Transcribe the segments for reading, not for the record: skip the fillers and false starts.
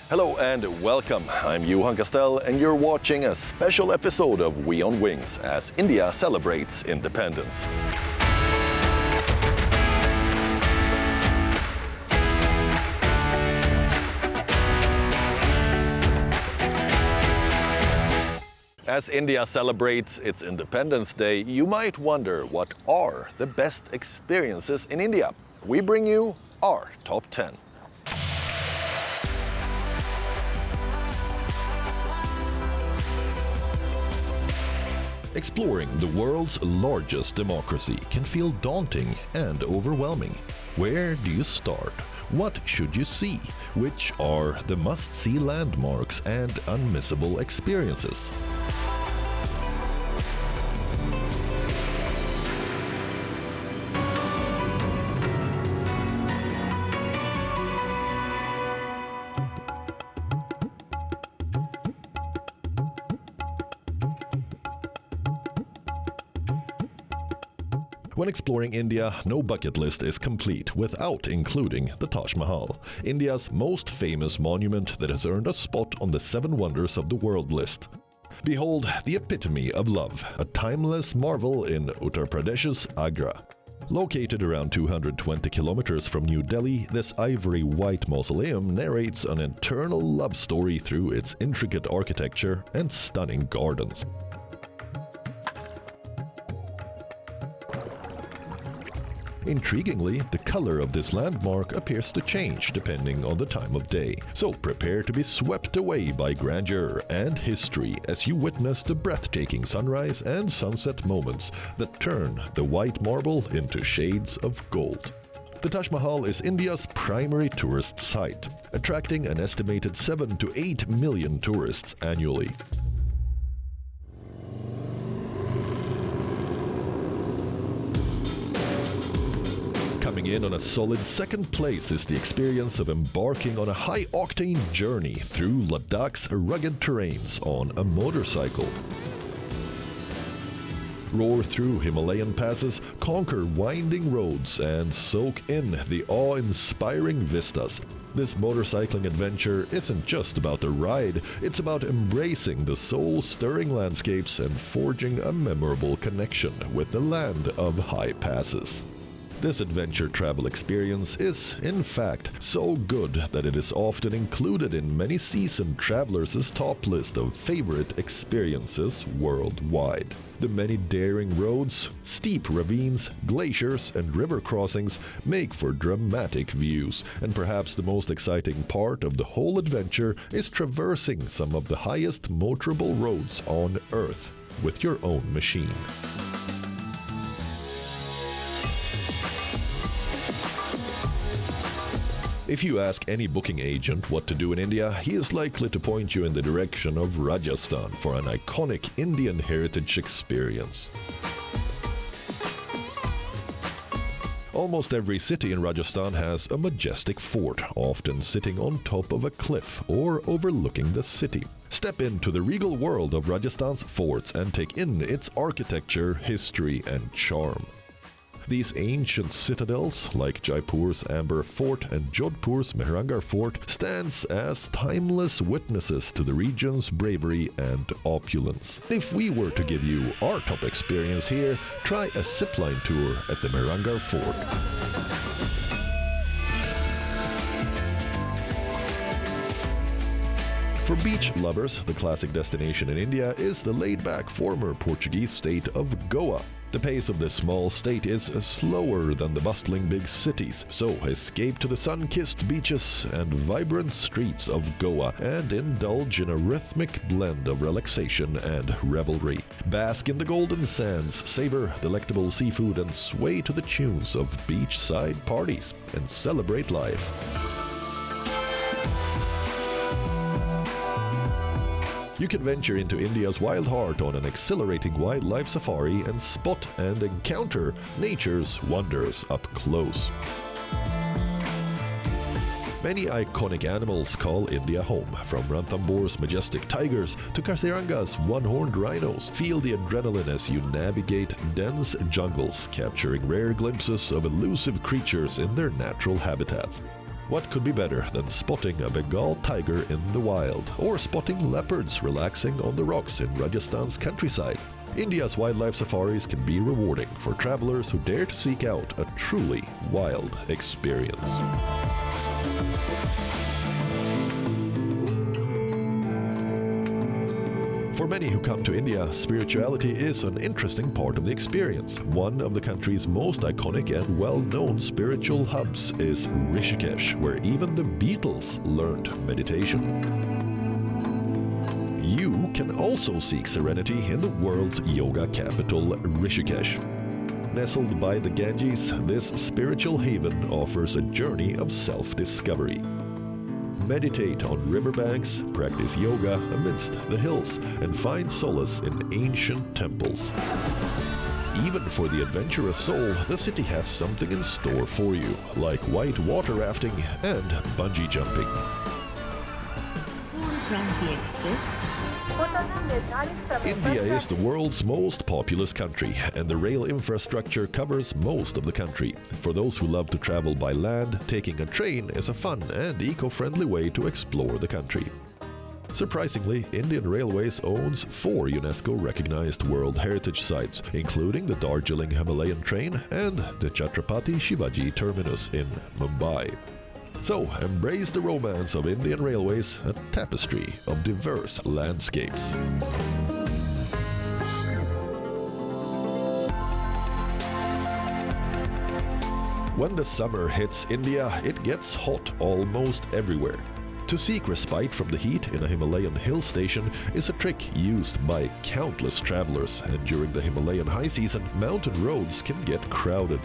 Hello and welcome. I'm Johan Castell and you're watching a special episode of WION Wings as India celebrates independence. As India celebrates its Independence Day, you might wonder what are the best experiences in India. We bring you our top 10. Exploring the world's largest democracy can feel daunting and overwhelming. Where do you start? What should you see? Which are the must-see landmarks and unmissable experiences? When exploring India, no bucket list is complete without including the Taj Mahal, India's most famous monument that has earned a spot on the 7 Wonders of the World list. Behold the epitome of love, a timeless marvel in Uttar Pradesh's Agra. Located around 220 kilometers from New Delhi, this ivory-white mausoleum narrates an eternal love story through its intricate architecture and stunning gardens. Intriguingly, the color of this landmark appears to change depending on the time of day, so prepare to be swept away by grandeur and history as you witness the breathtaking sunrise and sunset moments that turn the white marble into shades of gold. The Taj Mahal is India's primary tourist site, attracting an estimated 7 to 8 million tourists annually. Coming in on a solid second place is the experience of embarking on a high-octane journey through Ladakh's rugged terrains on a motorcycle. Roar through Himalayan passes, conquer winding roads, and soak in the awe-inspiring vistas. This motorcycling adventure isn't just about the ride, it's about embracing the soul-stirring landscapes and forging a memorable connection with the land of high passes. This adventure travel experience is, in fact, so good that it is often included in many seasoned travelers' top list of favorite experiences worldwide. The many daring roads, steep ravines, glaciers, and river crossings make for dramatic views, and perhaps the most exciting part of the whole adventure is traversing some of the highest motorable roads on Earth with your own machine. If you ask any booking agent what to do in India, he is likely to point you in the direction of Rajasthan for an iconic Indian heritage experience. Almost every city in Rajasthan has a majestic fort, often sitting on top of a cliff or overlooking the city. Step into the regal world of Rajasthan's forts and take in its architecture, history, and charm. These ancient citadels, like Jaipur's Amber Fort and Jodhpur's Mehrangarh Fort, stands as timeless witnesses to the region's bravery and opulence. If we were to give you our top experience here, try a zipline tour at the Mehrangarh Fort. For beach lovers, the classic destination in India is the laid-back former Portuguese state of Goa. The pace of this small state is slower than the bustling big cities, so escape to the sun-kissed beaches and vibrant streets of Goa and indulge in a rhythmic blend of relaxation and revelry. Bask in the golden sands, savor delectable seafood, and sway to the tunes of beachside parties and celebrate life. You can venture into India's wild heart on an exhilarating wildlife safari and spot and encounter nature's wonders up close. Many iconic animals call India home, from Ranthambhore's majestic tigers to Kaziranga's one-horned rhinos. Feel the adrenaline as you navigate dense jungles, capturing rare glimpses of elusive creatures in their natural habitats. What could be better than spotting a Bengal tiger in the wild, or spotting leopards relaxing on the rocks in Rajasthan's countryside? India's wildlife safaris can be rewarding for travelers who dare to seek out a truly wild experience. For many who come to India, spirituality is an interesting part of the experience. One of the country's most iconic and well-known spiritual hubs is Rishikesh, where even the Beatles learned meditation. You can also seek serenity in the world's yoga capital, Rishikesh. Nestled by the Ganges, this spiritual haven offers a journey of self-discovery. Meditate on riverbanks, practice yoga amidst the hills, and find solace in ancient temples. Even for the adventurous soul, the city has something in store for you, like white water rafting and bungee jumping. India is the world's most populous country, and the rail infrastructure covers most of the country. For those who love to travel by land, taking a train is a fun and eco-friendly way to explore the country. Surprisingly, Indian Railways owns 4 UNESCO-recognized World Heritage Sites, including the Darjeeling Himalayan train and the Chhatrapati Shivaji terminus in Mumbai. So, embrace the romance of Indian Railways, a tapestry of diverse landscapes. When the summer hits India, it gets hot almost everywhere. To seek respite from the heat in a Himalayan hill station is a trick used by countless travelers, and during the Himalayan high season, mountain roads can get crowded.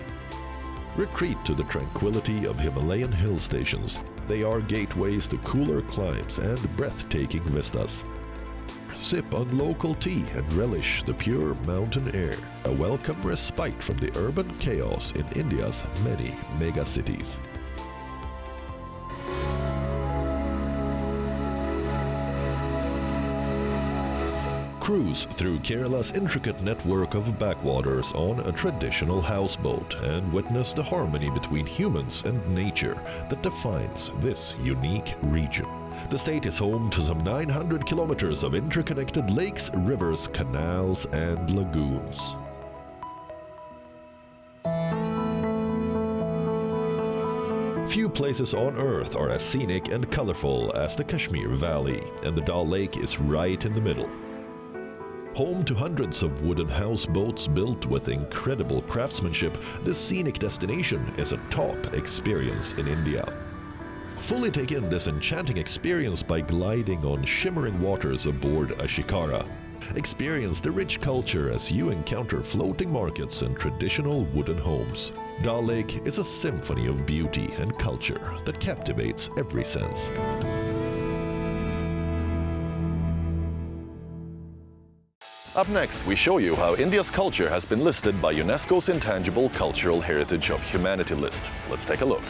Retreat to the tranquility of Himalayan hill stations. They are gateways to cooler climes and breathtaking vistas. Sip on local tea and relish the pure mountain air, a welcome respite from the urban chaos in India's many megacities. Cruise through Kerala's intricate network of backwaters on a traditional houseboat and witness the harmony between humans and nature that defines this unique region. The state is home to some 900 kilometers of interconnected lakes, rivers, canals, and lagoons. Few places on Earth are as scenic and colorful as the Kashmir Valley, and the Dal Lake is right in the middle. Home to hundreds of wooden houseboats built with incredible craftsmanship, this scenic destination is a top experience in India. Fully take in this enchanting experience by gliding on shimmering waters aboard a shikara. Experience the rich culture as you encounter floating markets and traditional wooden homes. Dal Lake is a symphony of beauty and culture that captivates every sense. Up next, we show you how India's culture has been listed by UNESCO's Intangible Cultural Heritage of Humanity list. Let's take a look.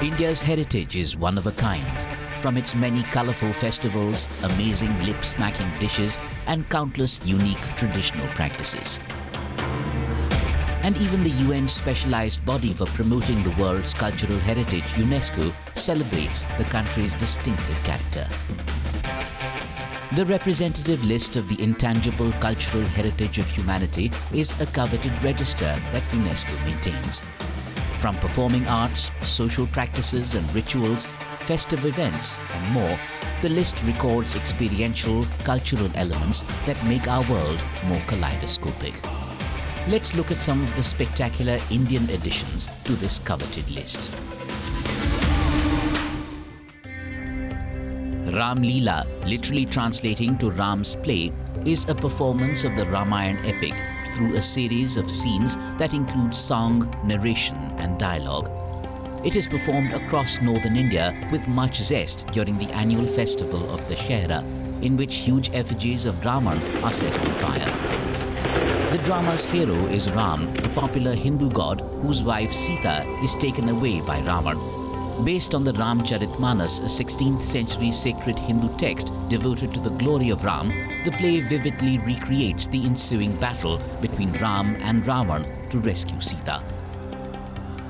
India's heritage is one of a kind. From its many colorful festivals, amazing lip-smacking dishes, and countless unique traditional practices. And even the UN's specialized body for promoting the world's cultural heritage, UNESCO, celebrates the country's distinctive character. The representative list of the Intangible Cultural Heritage of Humanity is a coveted register that UNESCO maintains. From performing arts, social practices and rituals, festive events, and more, the list records experiential, cultural elements that make our world more kaleidoscopic. Let's look at some of the spectacular Indian additions to this coveted list. Ram Leela, literally translating to Ram's play, is a performance of the Ramayana epic through a series of scenes that include song, narration, and dialogue. It is performed across northern India with much zest during the annual festival of the Shehra, in which huge effigies of Raman are set on fire. The drama's hero is Ram, the popular Hindu god whose wife Sita is taken away by Ravan. Based on the Ramcharitmanas, a 16th century sacred Hindu text devoted to the glory of Ram, the The play vividly recreates the ensuing battle between Ram and Ravan to rescue Sita.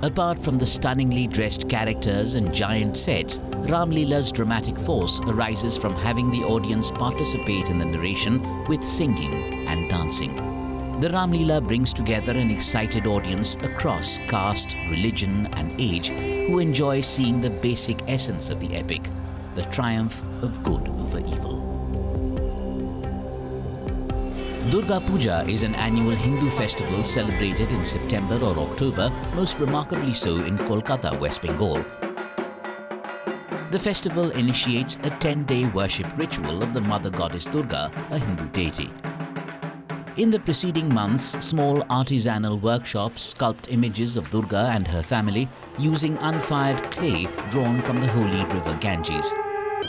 Apart from the stunningly dressed characters and giant sets, Ram Leela's dramatic force arises from having the audience participate in the narration with singing and dancing. The Ram Leela brings together an excited audience across caste, religion and age who enjoy seeing the basic essence of the epic, the triumph of good over evil. Durga Puja is an annual Hindu festival celebrated in September or October, most remarkably so in Kolkata, West Bengal. The festival initiates a 10-day worship ritual of the mother goddess Durga, a Hindu deity. In the preceding months, small artisanal workshops sculpt images of Durga and her family using unfired clay drawn from the holy river Ganges.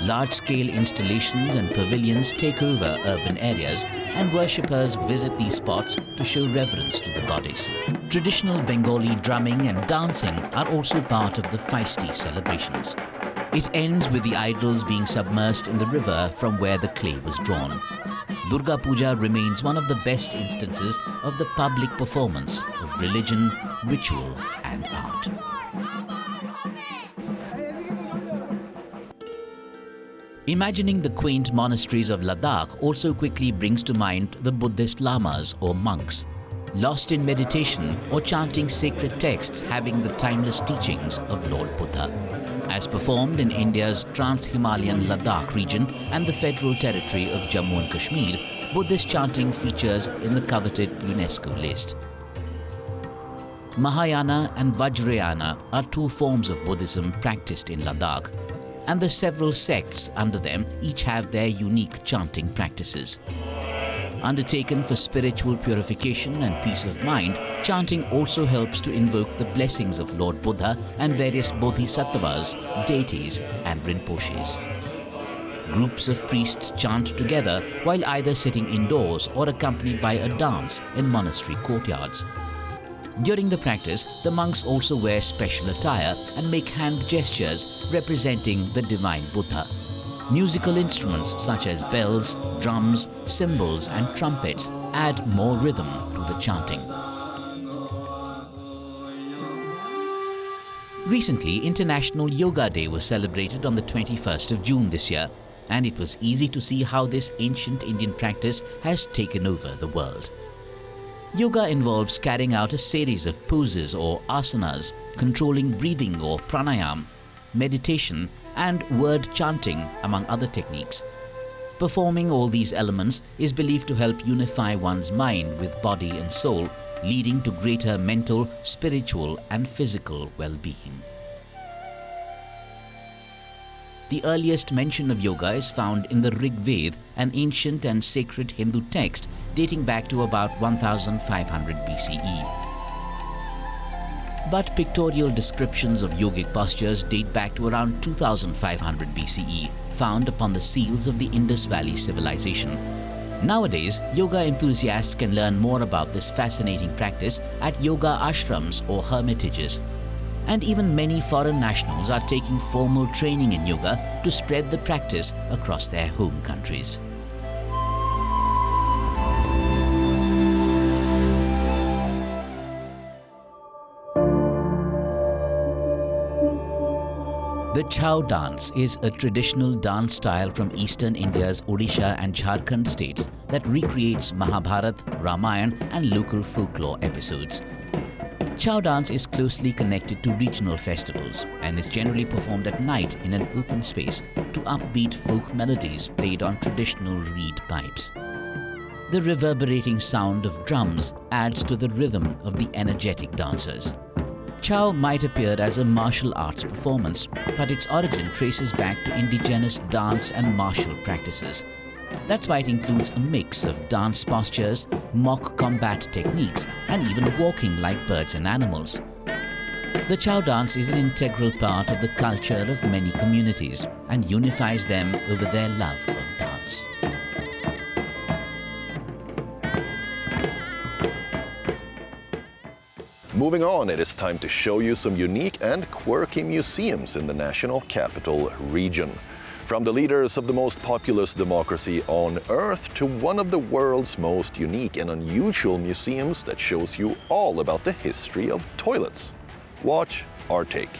Large-scale installations and pavilions take over urban areas, and worshippers visit these spots to show reverence to the goddess. Traditional Bengali drumming and dancing are also part of the feisty celebrations. It ends with the idols being submersed in the river from where the clay was drawn. Durga Puja remains one of the best instances of the public performance of religion, ritual and art. Imagining the quaint monasteries of Ladakh also quickly brings to mind the Buddhist lamas or monks, lost in meditation or chanting sacred texts having the timeless teachings of Lord Buddha. As performed in India's trans-Himalayan Ladakh region and the Federal Territory of Jammu and Kashmir, Buddhist chanting features in the coveted UNESCO list. Mahayana and Vajrayana are two forms of Buddhism practiced in Ladakh, and the several sects under them each have their unique chanting practices. Undertaken for spiritual purification and peace of mind, chanting also helps to invoke the blessings of Lord Buddha and various bodhisattvas, deities and rinpoches. Groups of priests chant together while either sitting indoors or accompanied by a dance in monastery courtyards. During the practice, the monks also wear special attire and make hand gestures representing the divine Buddha. Musical instruments such as bells, drums, cymbals and trumpets add more rhythm to the chanting. Recently, International Yoga Day was celebrated on the 21st of June this year, and it was easy to see how this ancient Indian practice has taken over the world. Yoga involves carrying out a series of poses or asanas, controlling breathing or pranayam, meditation, and word chanting, among other techniques. Performing all these elements is believed to help unify one's mind with body and soul, leading to greater mental, spiritual, and physical well-being. The earliest mention of yoga is found in the Rig Veda, an ancient and sacred Hindu text dating back to about 1500 BCE. But pictorial descriptions of yogic postures date back to around 2500 BCE, found upon the seals of the Indus Valley civilization. Nowadays, yoga enthusiasts can learn more about this fascinating practice at yoga ashrams or hermitages. And even many foreign nationals are taking formal training in yoga to spread the practice across their home countries. The Chau dance is a traditional dance style from eastern India's Odisha and Jharkhand states that recreates Mahabharata, Ramayana and local folklore episodes. Chau dance is closely connected to regional festivals and is generally performed at night in an open space to upbeat folk melodies played on traditional reed pipes. The reverberating sound of drums adds to the rhythm of the energetic dancers. Chau might appear as a martial arts performance, but its origin traces back to indigenous dance and martial practices. That's why it includes a mix of dance postures, mock combat techniques, and even walking like birds and animals. The Chau dance is an integral part of the culture of many communities and unifies them over their love of dance. Moving on, it is time to show you some unique and quirky museums in the national capital region. From the leaders of the most populous democracy on Earth to one of the world's most unique and unusual museums that shows you all about the history of toilets. Watch our take.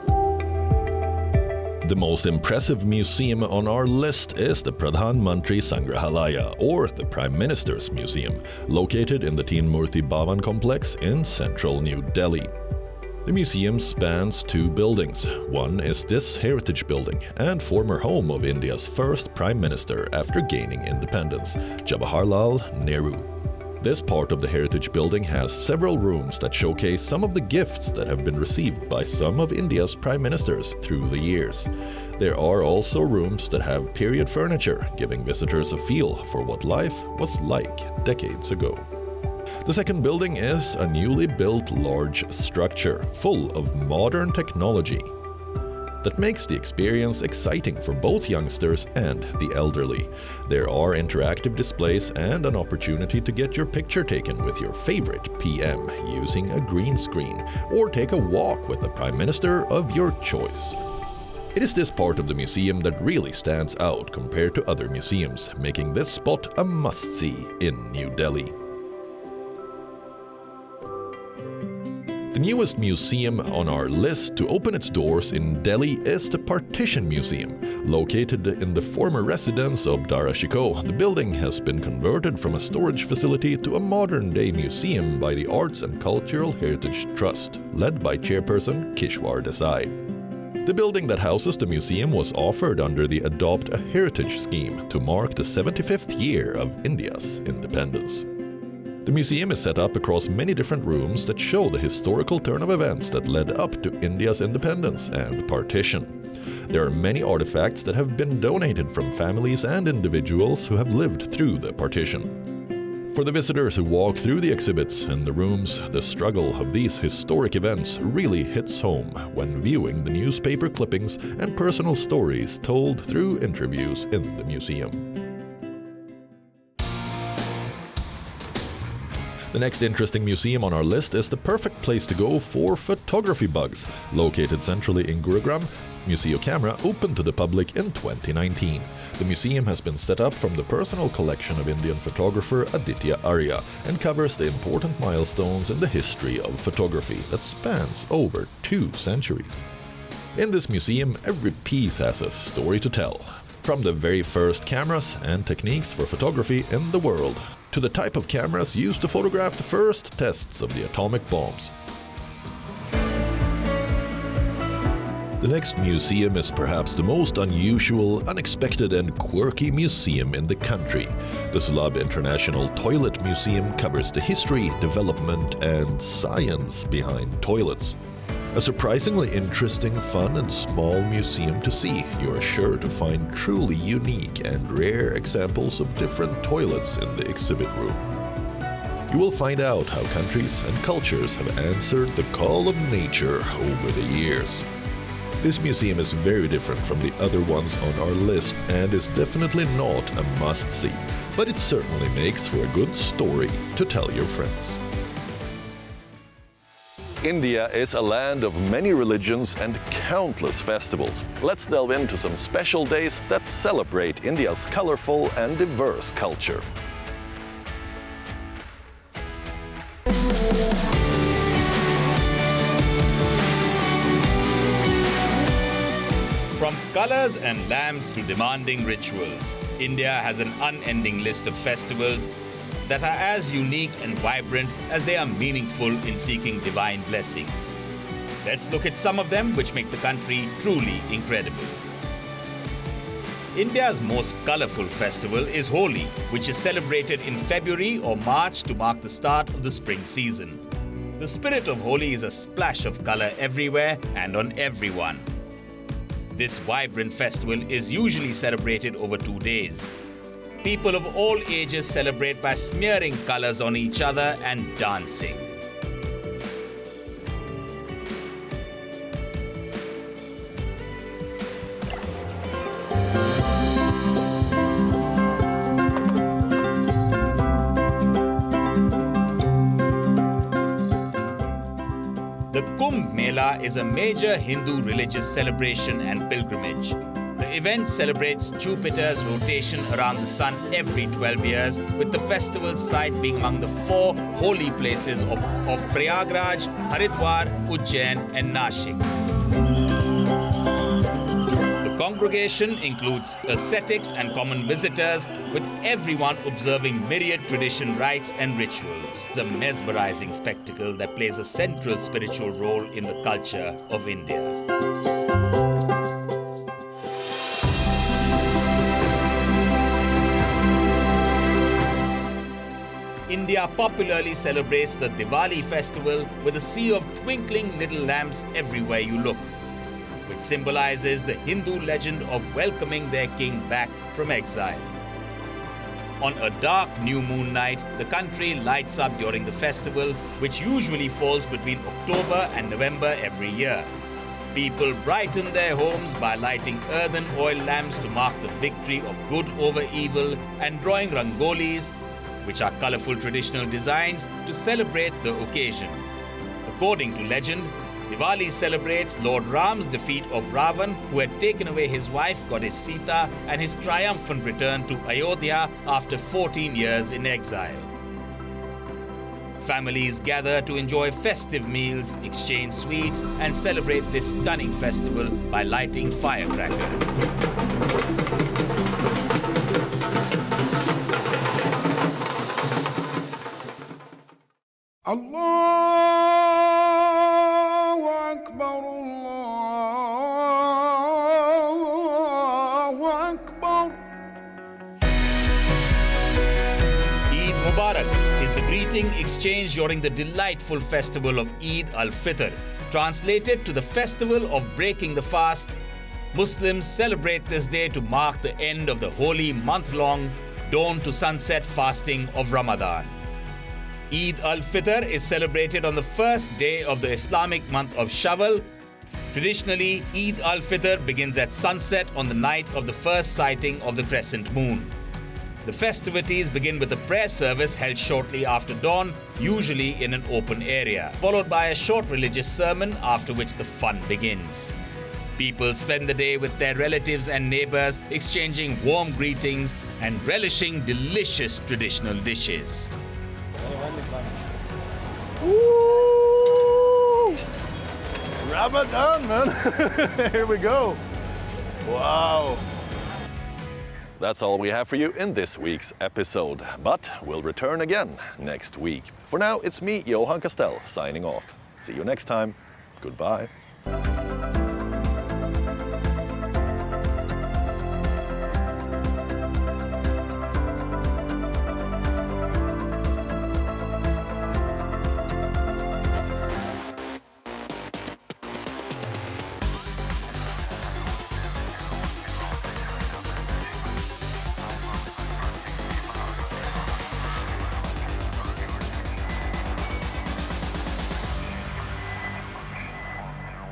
The most impressive museum on our list is the Pradhan Mantri Sangrahalaya, or the Prime Minister's Museum, located in the Teen Murthy Bhavan complex in central New Delhi. The museum spans two buildings. One is this heritage building and former home of India's first Prime Minister after gaining independence, Jawaharlal Nehru. This part of the heritage building has several rooms that showcase some of the gifts that have been received by some of India's prime ministers through the years. There are also rooms that have period furniture, giving visitors a feel for what life was like decades ago. The second building is a newly built large structure full of modern technology that makes the experience exciting for both youngsters and the elderly. There are interactive displays and an opportunity to get your picture taken with your favorite PM using a green screen, or take a walk with the Prime Minister of your choice. It is this part of the museum that really stands out compared to other museums, making this spot a must-see in New Delhi. The newest museum on our list to open its doors in Delhi is the Partition Museum. Located in the former residence of Dara Shikoh, the building has been converted from a storage facility to a modern-day museum by the Arts and Cultural Heritage Trust, led by chairperson Kishwar Desai. The building that houses the museum was offered under the Adopt a Heritage scheme to mark the 75th year of India's independence. The museum is set up across many different rooms that show the historical turn of events that led up to India's independence and partition. There are many artifacts that have been donated from families and individuals who have lived through the partition. For the visitors who walk through the exhibits and the rooms, the struggle of these historic events really hits home when viewing the newspaper clippings and personal stories told through interviews in the museum. The next interesting museum on our list is the perfect place to go for photography bugs. Located centrally in Gurugram, Museo Camera opened to the public in 2019. The museum has been set up from the personal collection of Indian photographer Aditya Arya and covers the important milestones in the history of photography that spans over 2 centuries. In this museum, every piece has a story to tell, from the very first cameras and techniques for photography in the world to the type of cameras used to photograph the first tests of the atomic bombs. The next museum is perhaps the most unusual, unexpected and quirky museum in the country. The Sulabh International Toilet Museum covers the history, development and science behind toilets. A surprisingly interesting, fun and small museum to see. You are sure to find truly unique and rare examples of different toilets in the exhibit room. You will find out how countries and cultures have answered the call of nature over the years. This museum is very different from the other ones on our list and is definitely not a must-see, but it certainly makes for a good story to tell your friends. India is a land of many religions and countless festivals. Let's delve into some special days that celebrate India's colorful and diverse culture. From colors and lamps to demanding rituals, India has an unending list of festivals that are as unique and vibrant as they are meaningful in seeking divine blessings. Let's look at some of them which make the country truly incredible. India's most colorful festival is Holi, which is celebrated in February or March to mark the start of the spring season. The spirit of Holi is a splash of color everywhere and on everyone. This vibrant festival is usually celebrated over 2 days. People of all ages celebrate by smearing colors on each other and dancing. The Kumbh Mela is a major Hindu religious celebration and pilgrimage. The event celebrates Jupiter's rotation around the sun every 12 years, with the festival site being among the 4 holy places of Prayagraj, Haridwar, Ujjain and Nashik. The congregation includes ascetics and common visitors, with everyone observing myriad tradition rites and rituals. It's a mesmerizing spectacle that plays a central spiritual role in the culture of India. India popularly celebrates the Diwali festival with a sea of twinkling little lamps everywhere you look, which symbolizes the Hindu legend of welcoming their king back from exile. On a dark new moon night, the country lights up during the festival, which usually falls between October and November every year. People brighten their homes by lighting earthen oil lamps to mark the victory of good over evil and drawing rangolis, which are colorful traditional designs, to celebrate the occasion. According to legend, Diwali celebrates Lord Ram's defeat of Ravan, who had taken away his wife, goddess Sita, and his triumphant return to Ayodhya after 14 years in exile. Families gather to enjoy festive meals, exchange sweets, and celebrate this stunning festival by lighting firecrackers. Allahu Akbar, Allahu Akbar. Eid Mubarak is the greeting exchanged during the delightful festival of Eid al-Fitr. Translated to the festival of breaking the fast, Muslims celebrate this day to mark the end of the holy month-long dawn to sunset fasting of Ramadan. Eid al-Fitr is celebrated on the first day of the Islamic month of Shawwal. Traditionally, Eid al-Fitr begins at sunset on the night of the first sighting of the crescent moon. The festivities begin with a prayer service held shortly after dawn, usually in an open area, followed by a short religious sermon, after which the fun begins. People spend the day with their relatives and neighbors, exchanging warm greetings and relishing delicious traditional dishes. Woo! Ramadan, man. Here we go. Wow. That's all we have for you in this week's episode, but we'll return again next week. For now, it's me, Johan Castell, signing off. See you next time. Goodbye.